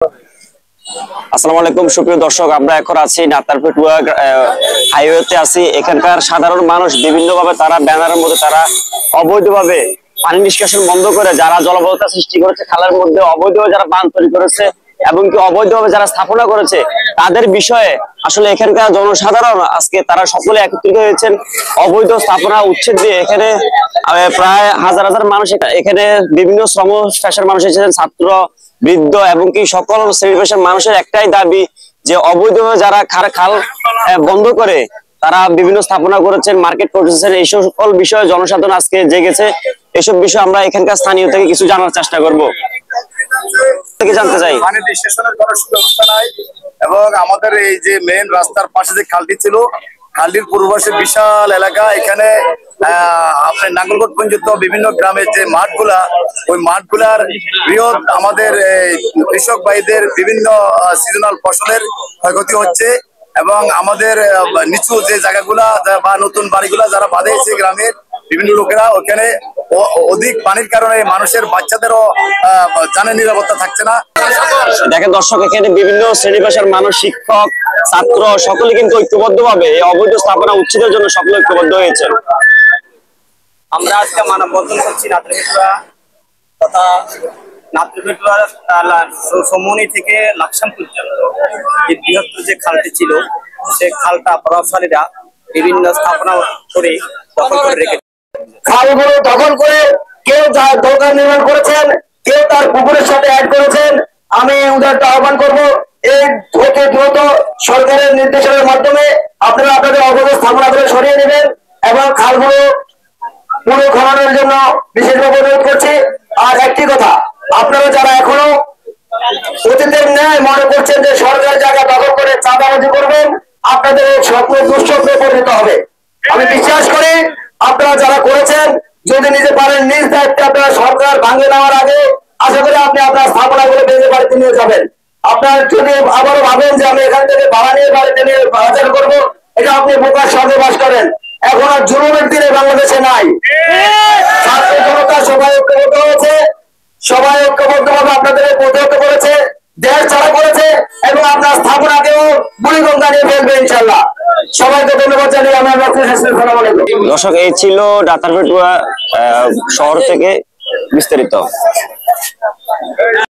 আসসালামু আলাইকুম সুপ্রিয় দর্শক, আমরা এখন আছি নাতারপেটুয়া হাইওয়েতে আছি। এখানকার সাধারণ মানুষ বিভিন্নভাবে তারা ব্যানারের মধ্যে তারা অবৈধভাবে পানি নিষ্কাশন বন্ধ করে যারা জলাবদ্ধতা সৃষ্টি করেছে, খালের মধ্যে অবৈধভাবে যারা বাঁধ তৈরি করেছে এবং কি অবৈধভাবে যারা স্থাপনা করেছে তাদের বিষয়ে আসলে এখানকার জনসাধারণ আজকে তারা সকলে একত্রিত হয়েছেন। অবৈধ স্থাপনা উচ্ছেদ দিয়ে এখানে প্রায় হাজার হাজার মানুষ, এখানে বিভিন্ন শ্রম পেশার মানুষ এসেছেন, ছাত্র, বৃদ্ধ এবং কি সকল শ্রেণী পেশার মানুষের একটাই দাবি যে অবৈধভাবে যারা খাল বন্ধ করে তারা বিভিন্ন স্থাপনা করেছেন, মার্কেট করতেছেন, এই সকল বিষয়ে জনসাধারণ আজকে জেগেছে। এসব বিষয়ে আমরা এখানকার স্থানীয় থেকে কিছু জানার চেষ্টা করব। জানতে চাই এবং আমাদের এই যে মেইন রাস্তার পাশে যে খালটি ছিল, খালটির পূর্বপাশে বিশাল এলাকা, এখানে আপনার নাঙ্গলকোট পর্যন্ত বিভিন্ন গ্রামের যে মাঠগুলা, ওই মাঠগুলার বৃহৎ আমাদের কৃষক ভাইদের বিভিন্ন সিজনাল ফসলের ক্ষয়ক্ষতি হচ্ছে এবং আমাদের নিচু যে জায়গাগুলা বা নতুন বাড়িগুলা যারা বাঁধেছে গ্রামের বিভিন্ন লোকেরা, ওখানে অধিক পানির কারণে মানুষের বাচ্চাদেরও জানের নিরাপত্তা থাকছে না। দেখেন দর্শক, এখানে বিভিন্ন শ্রেণী পেশার মানুষ, শিক্ষক, ছাত্র সকলে কিন্তু ঐক্যবদ্ধভাবে এই অবৈধ স্থাপনা উচ্ছেদের জন্য সকলে ঐক্যবদ্ধ হয়েছে। আমরা আজকে মানববন্ধন করছি নাতারপেটুয়া তথা নাতারপেটুয়া সমনি থেকে লাকসাম পর্যন্ত এই বৃহত্তর যে খালটি ছিল, সে খালটা প্রভাবশালীরা বিভিন্ন স্থাপনা করে দখল করে রেখেছে। খালগুলো দখল করে কেউ তার দোকান নির্মাণ করেছেন, কেউ তার পুকুরের সাথে অ্যাড করেছেন। আমি ওদেরকে আহ্বান করবো, এই অতি দ্রুত সরকারের নির্দেশনার মাধ্যমে আপনারা আপনাদের অবৈধ স্থাপনাগুলো সরিয়ে নেবেন এবং খালগুলো পুনঃখননের জন্য বিশেষভাবে অনুরোধ করছি। আর একটি কথা, আপনারা যারা এখনো অতীতের ন্যায় মনে করছেন যে সরকার জায়গা দখল করে চাঁদাবাজি করবেন, আপনাদের এই স্বপ্ন দুঃস্বপ্নে পরিণত হবে। আমি বিশ্বাস করি আপনারা যারা করেছেন, যদি নিজে পারেন নিজ দায়িত্বে আপনারা সরকার ভাঙে নেওয়ার আগে আশা করি আপনি আপনার স্থাপনাগুলো ভেঙে বাড়িতে নিয়ে যাবেন। আপনার যদি আবারও ভাবেন যে আমি এখান থেকে ভাড়া নিয়ে বাড়িতে নিয়ে বাজার করবো, এটা আপনি বোকার সঙ্গে বাস করেন। এখন আর জুলুমের দিনে বাংলাদেশে নাই। ছাত্র জনতা সবাই ঐক্যবদ্ধ হয়েছে, সবাই ঐক্যবদ্ধভাবে আপনাদের প্রতিহত করেছে, দেশ ছাড়া করেছে এবং আপনার স্থাপনাকেও বুড়িগঙ্গা নিয়ে ফেলবে ইনশাল্লাহ। সবাইকে ধন্যবাদ জানিয়ে আমি আমার আসসালামু আলাইকুম। দর্শক, এই ছিল নাতারপেটুয়া শহর থেকে বিস্তারিত।